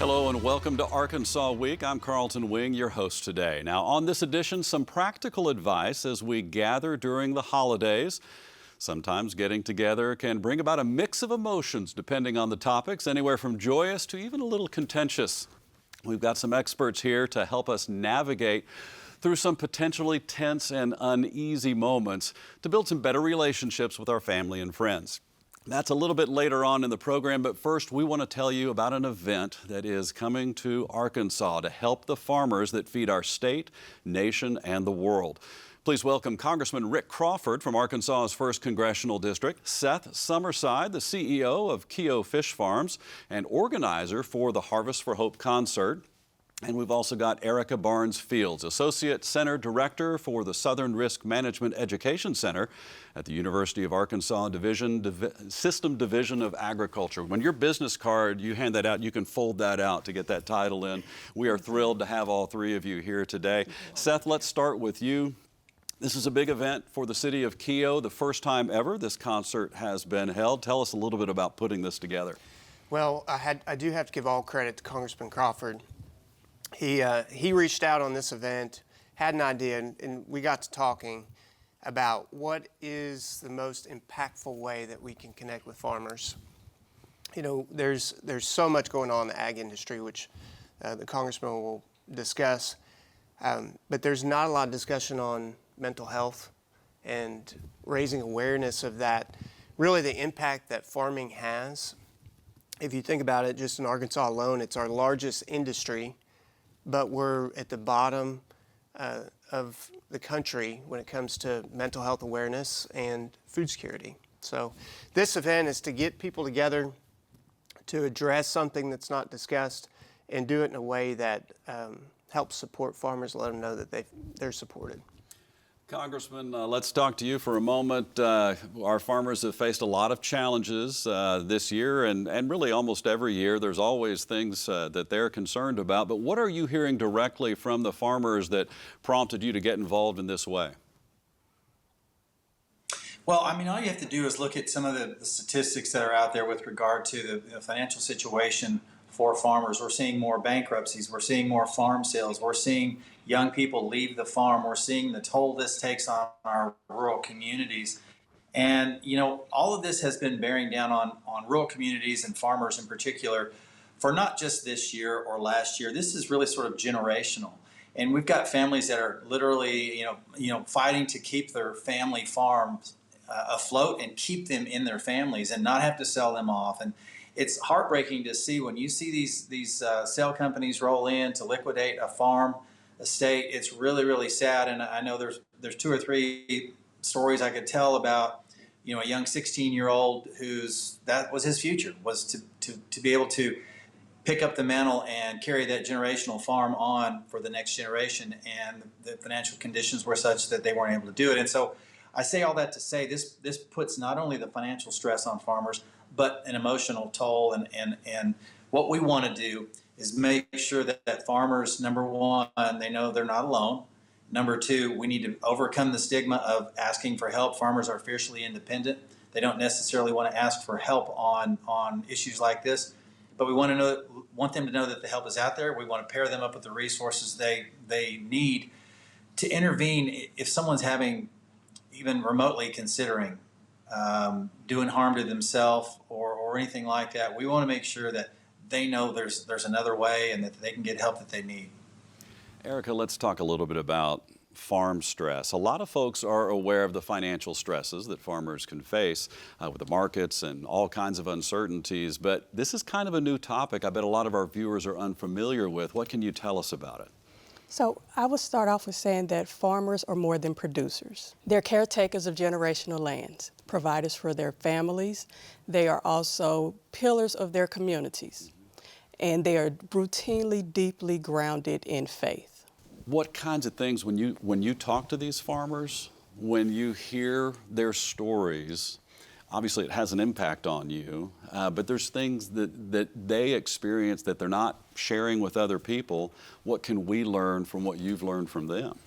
Hello and welcome to Arkansas Week. I'm Carlton Wing, your host today. Now on this edition, some practical advice as we gather during the holidays. Sometimes getting together can bring about a mix of emotions depending on the topics, anywhere from joyous to even a little contentious. We've got some experts here to help us navigate through some potentially tense and uneasy moments to build some better relationships with our family and friends. That's a little bit later on in the program, but first we want to tell you about an event that is coming to Arkansas to help the farmers that feed our state, nation, and the world. Please welcome Congressman Rick Crawford from Arkansas's 1st Congressional District, Seth Summerside, the CEO of Keo Fish Farms and organizer for the Harvest for Hope concert. And we've also got Erica Barnes-Fields, Associate Center Director for the Southern Risk Management Education Center at the University of Arkansas System Division of Agriculture. When your business card, you hand that out, you can fold that out to get that title in. We are thrilled to have all three of you here today. Seth, let's start with you. This is a big event for the city of Keo, the first time ever this concert has been held. Tell us a little bit about putting this together. Well, I do have to give all credit to Congressman Crawford. He reached out on this event, had an idea, and we got to talking about what is the most impactful way that we can connect with farmers. You know, there's so much going on in the ag industry, which the congressman will discuss, but there's not a lot of discussion on mental health and raising awareness of that, really the impact that farming has. If you think about it, just in Arkansas alone, it's our largest industry, but we're at the bottom of the country when it comes to mental health awareness and food security. So this event is to get people together to address something that's not discussed and do it in a way that helps support farmers, let them know that they're supported. Congressman, let's talk to you for a moment. Our farmers have faced a lot of challenges this year, and really almost every year. There's always things that they're concerned about. But what are you hearing directly from the farmers that prompted you to get involved in this way? Well, I mean, all you have to do is look at some of the statistics that are out there with regard to the financial situation for farmers. We're seeing more bankruptcies. We're seeing more farm sales. We're seeing young people leave the farm. We're seeing the toll this takes on our rural communities. And, you know, all of this has been bearing down on rural communities and farmers in particular for not just this year or last year. This is really sort of generational. And we've got families that are literally, you know, fighting to keep their family farms afloat and keep them in their families and not have to sell them off. And it's heartbreaking to see when you see these sale companies roll in to liquidate a farm estate. It's really, really sad. And I know there's 2 or 3 stories I could tell about, you know, a young 16-year-old that was his future, was to be able to pick up the mantle and carry that generational farm on for the next generation. And the financial conditions were such that they weren't able to do it. And so I say all that to say this puts not only the financial stress on farmers, but an emotional toll. And what we want to do is make sure that farmers, number one, they know they're not alone. Number two, we need to overcome the stigma of asking for help. Farmers are fiercely independent. They don't necessarily want to ask for help on issues like this, but we want them to know that the help is out there. We want to pair them up with the resources they need to intervene if someone's having, even remotely considering doing harm to themselves or anything like that. We want to make sure that they know there's another way and that they can get help that they need. Erica, let's talk a little bit about farm stress. A lot of folks are aware of the financial stresses that farmers can face with the markets and all kinds of uncertainties, but this is kind of a new topic I bet a lot of our viewers are unfamiliar with. What can you tell us about it? So I would start off with saying that farmers are more than producers. They're caretakers of generational lands, providers for their families. They are also pillars of their communities, and they are routinely deeply grounded in faith. What kinds of things, when you talk to these farmers, when you hear their stories, obviously it has an impact on you, but there's things that they experience that they're not sharing with other people. What can we learn from what you've learned from them?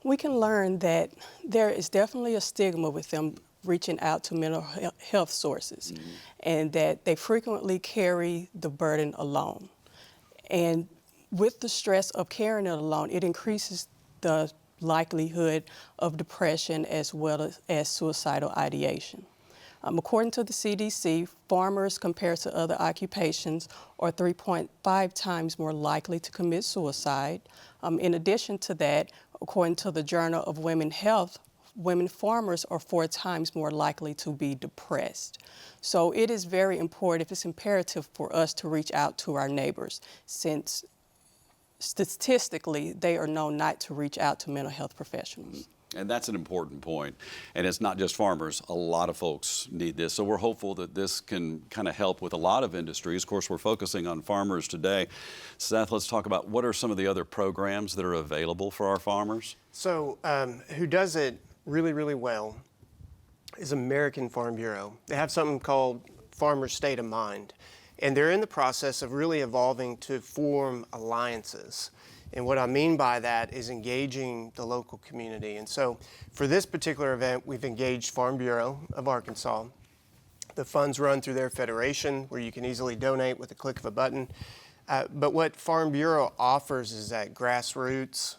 We can learn that there is definitely a stigma with them reaching out to mental health sources, and that they frequently carry the burden alone. And with the stress of carrying it alone, it increases the likelihood of depression as well as suicidal ideation. According to the CDC, farmers compared to other occupations are 3.5 times more likely to commit suicide. In addition to that, according to the Journal of Women's Health, women farmers are 4 times more likely to be depressed. So it is very important, it's imperative for us to reach out to our neighbors, since statistically they are known not to reach out to mental health professionals. And that's an important point. And it's not just farmers. A lot of folks need this. So we're hopeful that this can kind of help with a lot of industries. Of course, we're focusing on farmers today. Seth, let's talk about what are some of the other programs that are available for our farmers? So who does it really, really well is American Farm Bureau. They have something called Farmer's State of Mind. And they're in the process of really evolving to form alliances. And what I mean by that is engaging the local community. And so for this particular event, we've engaged Farm Bureau of Arkansas. The funds run through their federation where you can easily donate with a click of a button. But what Farm Bureau offers is that grassroots,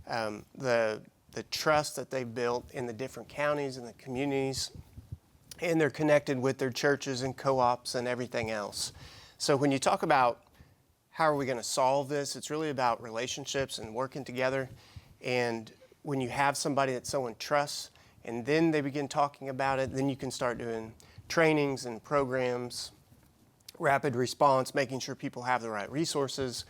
the trust that they've built in the different counties and the communities, and they're connected with their churches and co-ops and everything else. So when you talk about how are we going to solve this, it's really about relationships and working together. And when you have somebody that someone trusts, and then they begin talking about it, then you can start doing trainings and programs, rapid response, making sure people have the right resources.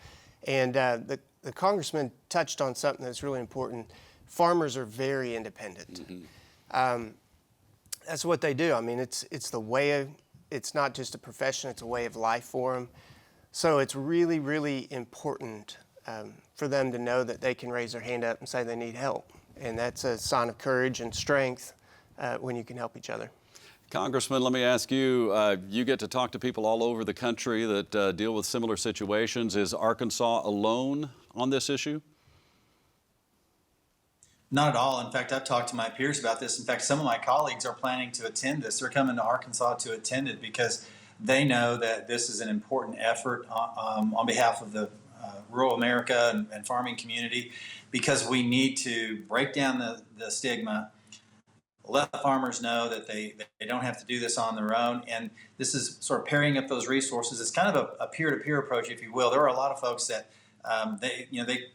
And the congressman touched on something that's really important. Farmers are very independent. Mm-hmm. That's what they do. I mean, it's the way of, it's not just a profession, it's a way of life for them. So it's really, really important for them to know that they can raise their hand up and say they need help. And that's a sign of courage and strength when you can help each other. Congressman, let me ask you, you get to talk to people all over the country that deal with similar situations. Is Arkansas alone on this issue? Not at all. In fact, I've talked to my peers about this. In fact, some of my colleagues are planning to attend this. They're coming to Arkansas to attend it because they know that this is an important effort on behalf of the rural America and farming community, because we need to break down the stigma, let the farmers know that they don't have to do this on their own. And this is sort of pairing up those resources. It's kind of a peer-to-peer approach, if you will. There are a lot of folks that they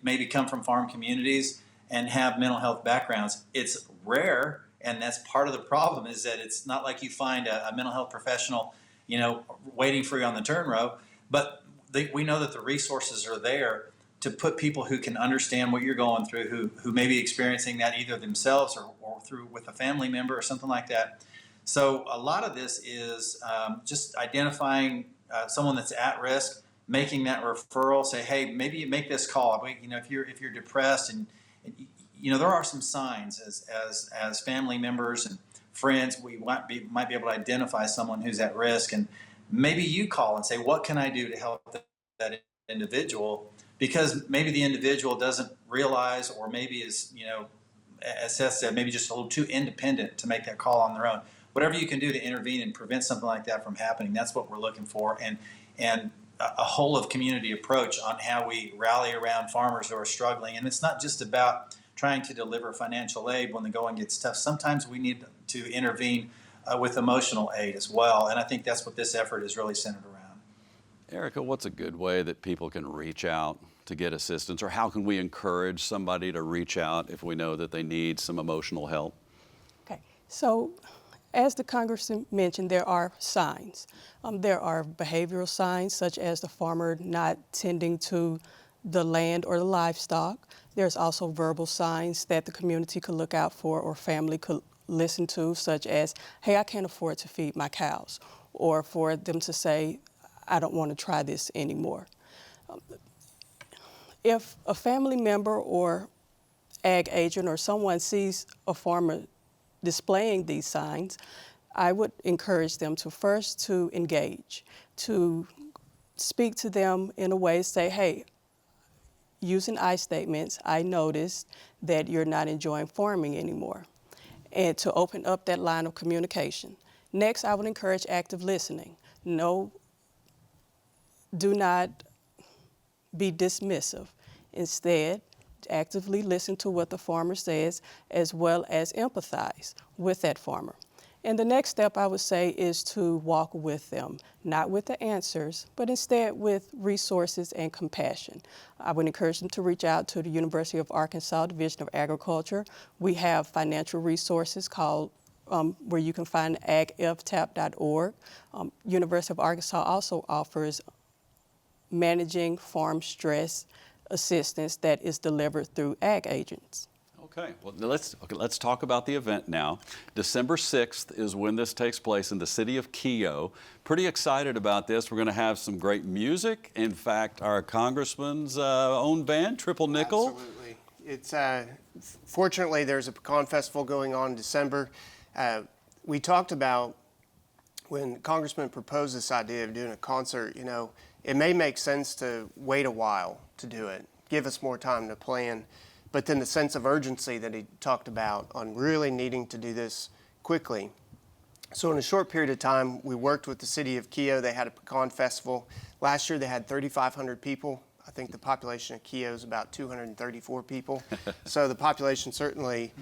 maybe come from farm communities and have mental health backgrounds. It's rare, and that's part of the problem, is that it's not like you find a mental health professional waiting for you on the turn row, but we know that the resources are there to put people who can understand what you're going through, who may be experiencing that either themselves or through with a family member or something like that. So a lot of this is just identifying someone that's at risk, making that referral, say, hey, maybe you make this call. If you're depressed and there are some signs as family members and friends, we might be able to identify someone who's at risk, and maybe you call and say, what can I do to help that individual? Because maybe the individual doesn't realize, or maybe is, as Seth said, maybe just a little too independent to make that call on their own. Whatever you can do to intervene and prevent something like that from happening, that's what we're looking for. And a whole of community approach on how we rally around farmers who are struggling. And it's not just about trying to deliver financial aid when the going gets tough. Sometimes we need to intervene with emotional aid as well. And I think that's what this effort is really centered around. Erica, what's a good way that people can reach out to get assistance, or how can we encourage somebody to reach out if we know that they need some emotional help? Okay, so as the Congressman mentioned, there are signs. There are behavioral signs, such as the farmer not tending to the land or the livestock. There's also verbal signs that the community could look out for or family could listen to, such as, hey, I can't afford to feed my cows, or for them to say, I don't want to try this anymore. If a family member or ag agent or someone sees a farmer displaying these signs, I would encourage them to engage, to speak to them in a way, say, hey, using I statements, I noticed that you're not enjoying farming anymore, and to open up that line of communication. Next, I would encourage active listening. No, do not be dismissive. Instead, actively listen to what the farmer says as well as empathize with that farmer. And the next step I would say is to walk with them, not with the answers, but instead with resources and compassion. I would encourage them to reach out to the University of Arkansas Division of Agriculture. We have financial resources called where you can find agftap.org. University of Arkansas also offers managing farm stress assistance that is delivered through ag agents. Okay, well, let's talk about the event now. December 6th is when this takes place in the city of Keo. Pretty excited about this. We're going to have some great music. In fact, our congressman's own band, Triple Nickel. Absolutely. It's fortunately there's a pecan festival going on in December. We talked about when the congressman proposed this idea of doing a concert, you know, it may make sense to wait a while to do it, give us more time to plan. But then the sense of urgency that he talked about on really needing to do this quickly. So in a short period of time, we worked with the city of Keo. They had a pecan festival. Last year they had 3,500 people. I think the population of Keo is about 234 people. So the population certainly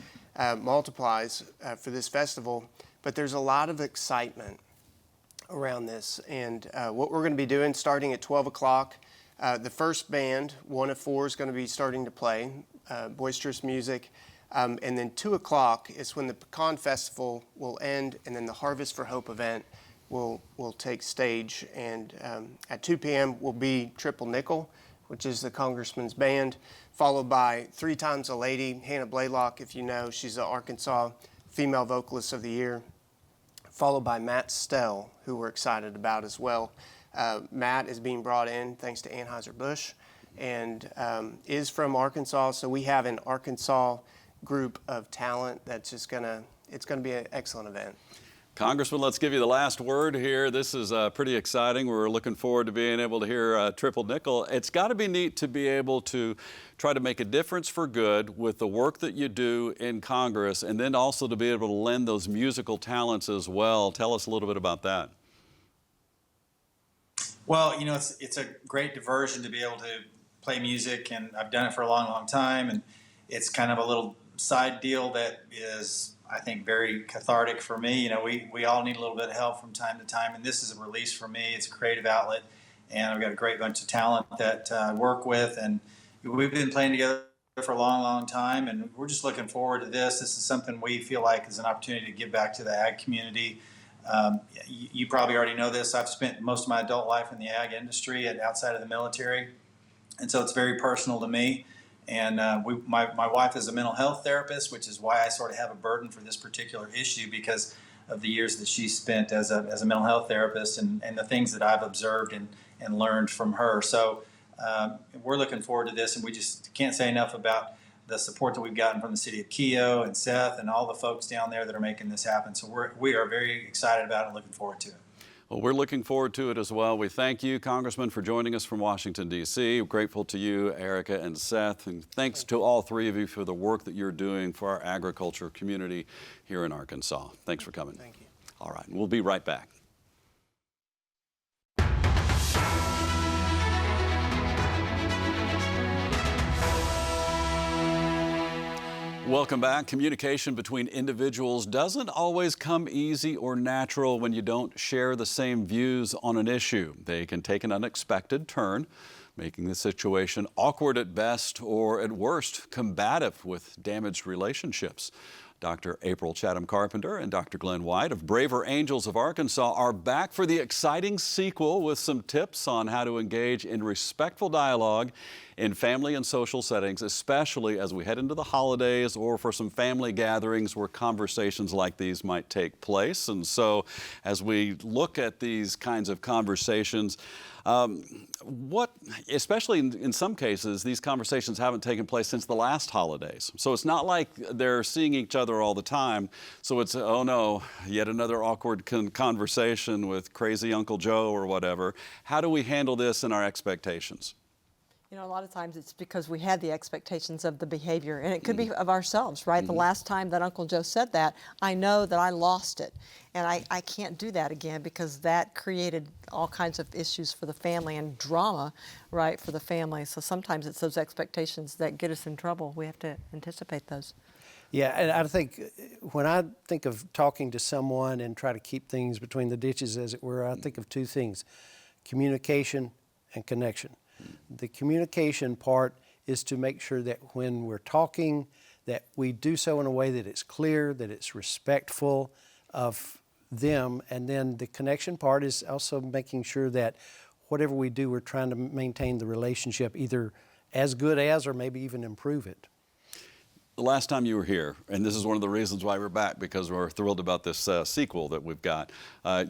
multiplies for this festival. But there's a lot of excitement around this. And what we're going to be doing starting at 12 o'clock, the first band, one of four, is going to be starting to play. Boisterous music, and then 2 o'clock is when the pecan festival will end, and then the Harvest for Hope event will take stage. And at 2 p.m. will be Triple Nickel, which is the congressman's band, followed by 3 Times a Lady, Hannah Blaylock, if you know, she's the Arkansas Female Vocalist of the Year, followed by Matt Stell, who we're excited about as well. Matt is being brought in thanks to Anheuser-Busch, and is from Arkansas, so we have an Arkansas group of talent that's just it's gonna be an excellent event. Congressman, let's give you the last word here. This is pretty exciting. We're looking forward to being able to hear Triple Nickel. It's got to be neat to be able to try to make a difference for good with the work that you do in Congress, and then also to be able to lend those musical talents as well. Tell us a little bit about that. Well, you know, it's a great diversion to be able to play music, and I've done it for a long, long time, and it's kind of a little side deal that is, I think, very cathartic for me. You know, we all need a little bit of help from time to time, and this is a release for me. It's a creative outlet, and I've got a great bunch of talent that I work with, and we've been playing together for a long, long time, and we're just looking forward to this. This is something we feel like is an opportunity to give back to the ag community. You probably already know this. I've spent most of my adult life in the ag industry and outside of the military. And so it's very personal to me. And my wife is a mental health therapist, which is why I sort of have a burden for this particular issue because of the years that she spent as a mental health therapist and the things that I've observed and learned from her. So we're looking forward to this, and we just can't say enough about the support that we've gotten from the city of Keo and Seth and all the folks down there that are making this happen. So we are very excited about it and looking forward to it. Well, we're looking forward to it as well. We thank you, Congressman, for joining us from Washington, D.C. We're grateful to you, Erica and Seth, and thanks to all three of you for the work that you're doing for our agriculture community here in Arkansas. Thanks for coming. Thank you. All right, we'll be right back. Welcome back. Communication between individuals doesn't always come easy or natural when you don't share the same views on an issue. They can take an unexpected turn, making the situation awkward at best or at worst combative with damaged relationships. Dr. April Chatham-Carpenter and Dr. Glen of Braver Angels of Arkansas are back for the exciting sequel with some tips on how to engage in respectful dialogue in family and social settings, especially as we head into the holidays or for some family gatherings where conversations like these might take place. And so as we look at these kinds of conversations, especially in some cases, these conversations haven't taken place since the last holidays. So it's not like they're seeing each other all the time. So it's, oh no, yet another awkward conversation with crazy Uncle Joe or whatever. How do we handle this in our expectations? You know, a lot of times it's because we had the expectations of the behavior, and it could be of ourselves, right? The last time that Uncle Joe said that, I know that I lost it, and I can't do that again because that created all kinds of issues for the family and drama, right, for the family. So sometimes it's those expectations that get us in trouble. We have to anticipate those. Yeah, and I think when I think of talking to someone and try to keep things between the ditches, as it were, I think of two things: communication and connection. The communication part is to make sure that when we're talking, that we do so in a way that it's clear, that it's respectful of them, and then the connection part is also making sure that whatever we do, we're trying to maintain the relationship either as good as or maybe even improve it. The last time you were here, and this is one of the reasons why we're back, because we're thrilled about this sequel that we've got,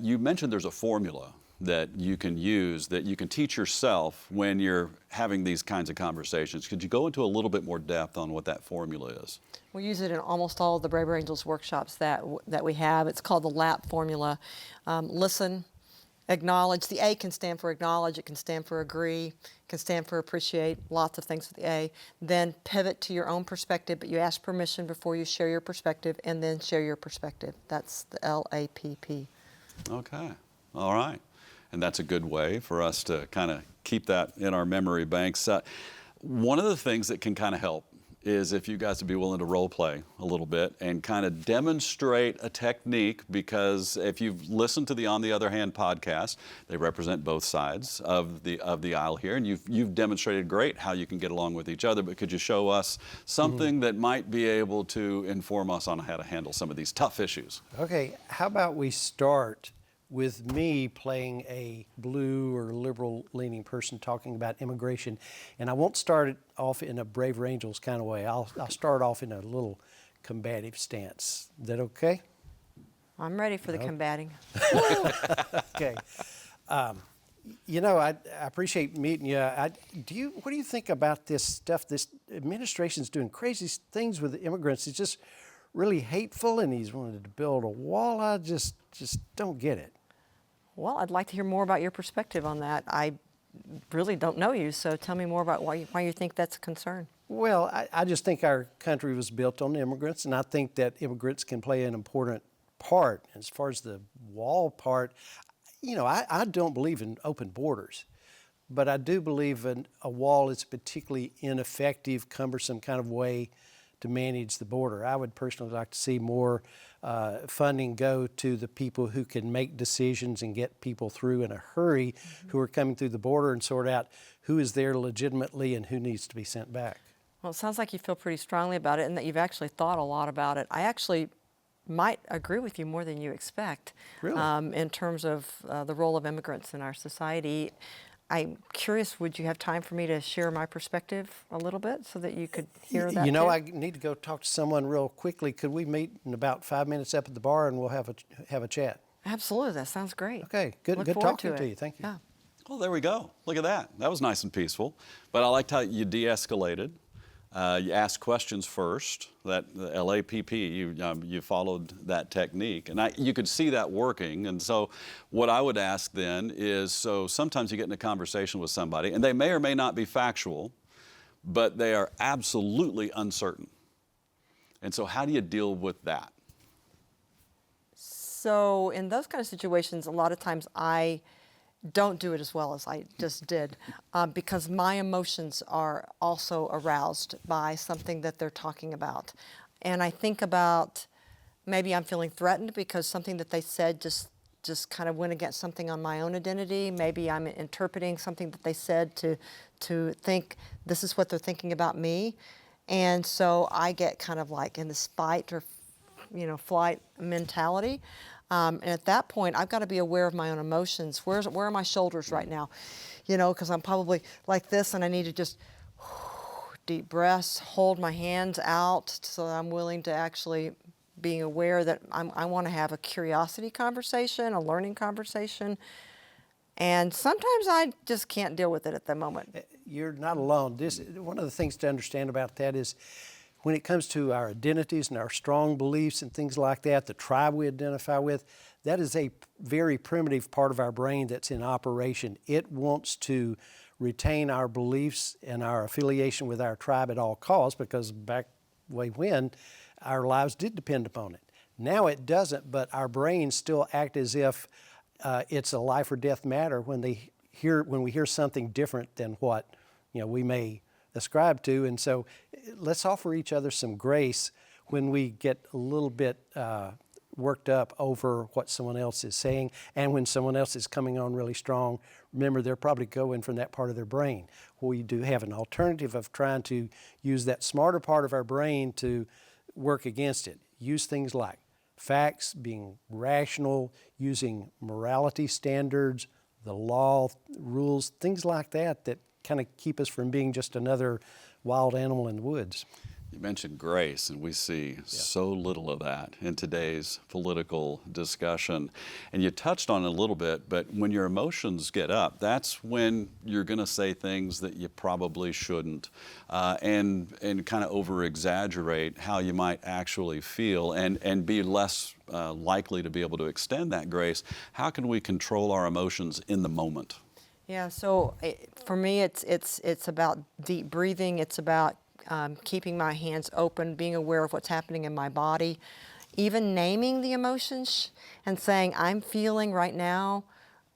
you mentioned there's a formula that you can use, that you can teach yourself when you're having these kinds of conversations. Could you go into a little bit more depth on what that formula is? We use it in almost all of the Braver Angels workshops that we have. It's called the LAP formula. Listen, acknowledge. The A can stand for acknowledge, it can stand for agree, it can stand for appreciate, lots of things with the A. Then pivot to your own perspective, but you ask permission before you share your perspective, and then share your perspective. That's the LAPP. Okay, all right. And that's a good way for us to kind of keep that in our memory banks. One of the things that can kind of help is if you guys would be willing to role play a little bit and kind of demonstrate a technique, because if you've listened to the On the Other Hand podcast, they represent both sides of the aisle here, and you've demonstrated great how you can get along with each other, but could you show us something that might be able to inform us on how to handle some of these tough issues? Okay, how about we start with me playing a blue or liberal-leaning person talking about immigration, and I won't start it off in a Braver Angels kind of way. I'll start off in a little combative stance. Is that okay? I'm ready for the combating. Okay. You know, I appreciate meeting you. What do you think about this stuff? This administration's doing crazy things with the immigrants. It's just really hateful, and he's wanted to build a wall. I just don't get it. Well, I'd like to hear more about your perspective on that. I really don't know you, so tell me more about why you think that's a concern. Well, I just think our country was built on immigrants, and I think that immigrants can play an important part. As far as the wall part, you know, I don't believe in open borders, but I do believe in a wall is a particularly ineffective, cumbersome kind of way to manage the border. I would personally like to see more funding go to the people who can make decisions and get people through in a hurry, who are coming through the border, and sort out who is there legitimately and who needs to be sent back. Well, it sounds like you feel pretty strongly about it and that you've actually thought a lot about it. I actually might agree with you more than you expect. Really? In terms of the role of immigrants in our society. I'm curious, would you have time for me to share my perspective a little bit so that you could hear that? You know, too? I need to go talk to someone real quickly. Could we meet in about 5 minutes up at the bar and we'll have a chat? Absolutely, that sounds great. Okay, good Look forward talking to it. you. Thank you. Yeah. Well, there we go. Look at that. That was nice and peaceful. But I liked how you de-escalated. You asked questions first. That the LAPP, you followed that technique, and you could see that working. And so, what I would ask then is, so sometimes you get in a conversation with somebody, and they may or may not be factual, but they are absolutely uncertain. And so, how do you deal with that? So in those kind of situations, a lot of times I don't do it as well as I just did because my emotions are also aroused by something that they're talking about. And I think about maybe I'm feeling threatened because something that they said just kind of went against something on my own identity. Maybe I'm interpreting something that they said to think this is what they're thinking about me. And so I get kind of like in this fight or flight mentality. And at that point, I've got to be aware of my own emotions. Where are my shoulders right now? Because I'm probably like this, and I need to just deep breaths, hold my hands out so that I'm willing to actually being aware that I want to have a curiosity conversation, a learning conversation. And sometimes I just can't deal with it at the moment. You're not alone. One of the things to understand about that is when it comes to our identities and our strong beliefs and things like that, the tribe we identify with, that is a very primitive part of our brain that's in operation. It wants to retain our beliefs and our affiliation with our tribe at all costs, because back way when, our lives did depend upon it. Now it doesn't, but our brains still act as if it's a life or death matter when we hear something different than what we may ascribe to. And so let's offer each other some grace when we get a little bit worked up over what someone else is saying, and when someone else is coming on really strong, remember they're probably going from that part of their brain. We do have an alternative of trying to use that smarter part of our brain to work against it. Use things like facts, being rational, using morality standards, the law, rules, things like that kind of keep us from being just another wild animal in the woods. You mentioned grace, and we see so little of that in today's political discussion. And you touched on it a little bit, but when your emotions get up, that's when you're going to say things that you probably shouldn't, and kind of over-exaggerate how you might actually feel, and be less likely to be able to extend that grace. How can we control our emotions in the moment? Yeah, so for me, it's about deep breathing. It's about keeping my hands open, being aware of what's happening in my body, even naming the emotions and saying, I'm feeling right now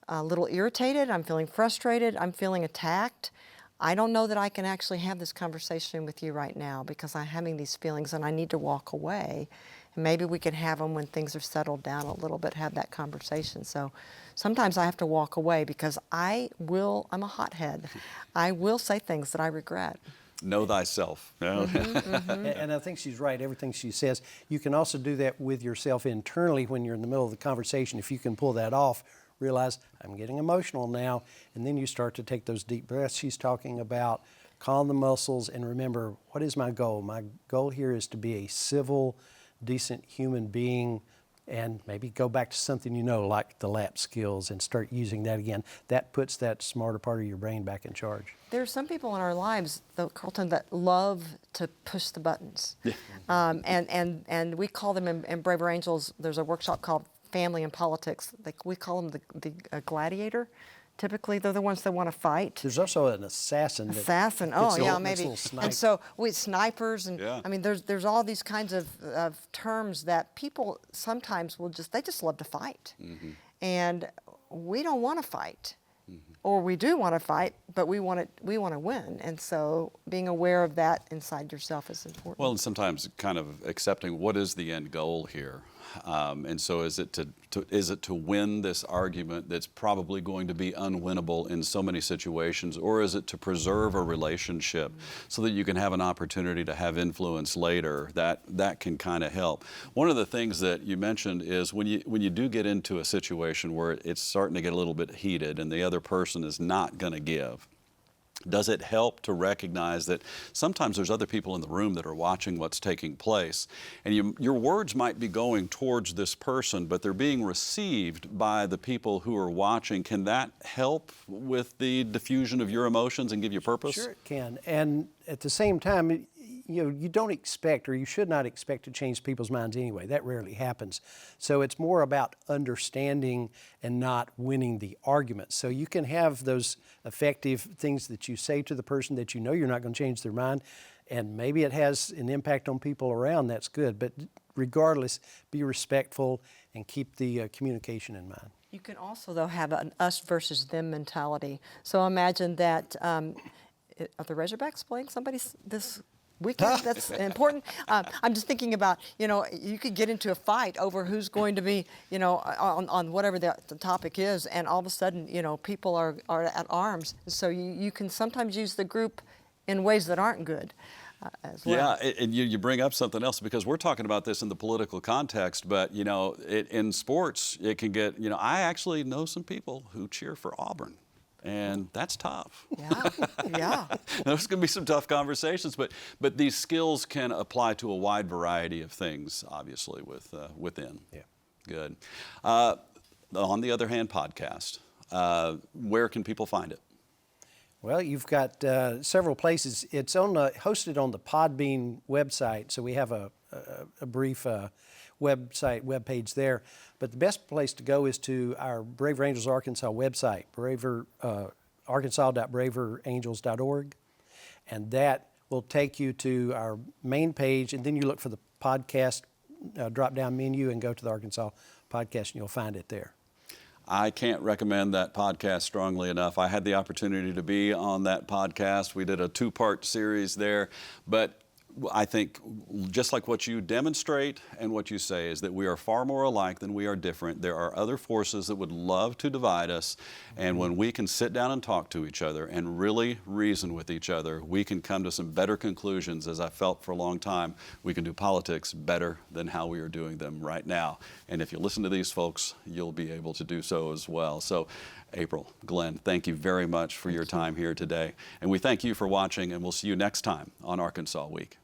a little irritated, I'm feeling frustrated, I'm feeling attacked. I don't know that I can actually have this conversation with you right now because I'm having these feelings and I need to walk away. And maybe we can have them when things are settled down a little bit, have that conversation. So sometimes I have to walk away because I'm a hothead. I will say things that I regret. Know thyself. And I think she's right, everything she says. You can also do that with yourself internally when you're in the middle of the conversation. If you can pull that off, realize, I'm getting emotional now, and then you start to take those deep breaths she's talking about, calm the muscles, and remember, what is my goal? My goal here is to be a civil, decent human being, and maybe go back to something like the lap skills, and start using that again. That puts that smarter part of your brain back in charge. There are some people in our lives, though, Carlton, that love to push the buttons. Yeah. And we call them in Braver Angels, there's a workshop called Family and Politics. We call them the gladiator. Typically, they're the ones that want to fight. There's also an assassin. Oh, yeah, maybe. And so we snipers, and yeah. I mean, there's all these kinds of terms that people sometimes they just love to fight, and we don't want to fight, or we do want to fight, but we want to win, and so being aware of that inside yourself is important. Well, and sometimes kind of accepting what is the end goal here. And so is it to win this argument that's probably going to be unwinnable in so many situations, or is it to preserve a relationship so that you can have an opportunity to have influence later? That can kind of help. One of the things that you mentioned is when you do get into a situation where it's starting to get a little bit heated and the other person is not going to give, does it help to recognize that sometimes there's other people in the room that are watching what's taking place, and your words might be going towards this person, but they're being received by the people who are watching? Can that help with the diffusion of your emotions and give you purpose? Sure it can. And at the same time, you don't expect, or you should not expect, to change people's minds anyway. That rarely happens. So it's more about understanding and not winning the argument. So you can have those effective things that you say to the person that you know you're not going to change their mind, and maybe it has an impact on people around. That's good. But regardless, be respectful and keep the communication in mind. You can also, though, have an us versus them mentality. So imagine that, are the Razorbacks playing somebody this weekend? That's important. I'm just thinking about, you could get into a fight over who's going to be, on whatever the topic is, and all of a sudden, people are at arms. So you can sometimes use the group in ways that aren't good. As well. Yeah, and you bring up something else, because we're talking about this in the political context, but in sports it can get, I actually know some people who cheer for Auburn. And that's tough. Yeah. There's going to be some tough conversations, but these skills can apply to a wide variety of things, obviously, within. Yeah. Good. On the Other Hand podcast, where can people find it? Well, you've got several places. It's hosted on the Podbean website, so we have a brief web page there. But the best place to go is to our Braver Angels Arkansas website, arkansas.braverangels.org, and that will take you to our main page, and then you look for the podcast drop-down menu and go to the Arkansas podcast, and you'll find it there. I can't recommend that podcast strongly enough. I had the opportunity to be on that podcast. We did a 2-part series there, but I think just like what you demonstrate and what you say is that we are far more alike than we are different. There are other forces that would love to divide us, and when we can sit down and talk to each other and really reason with each other, we can come to some better conclusions. As I felt for a long time, we can do politics better than how we are doing them right now. And if you listen to these folks, you'll be able to do so as well. So April, Glenn, thank you very much for your time here today. And we thank you for watching, and we'll see you next time on Arkansas Week.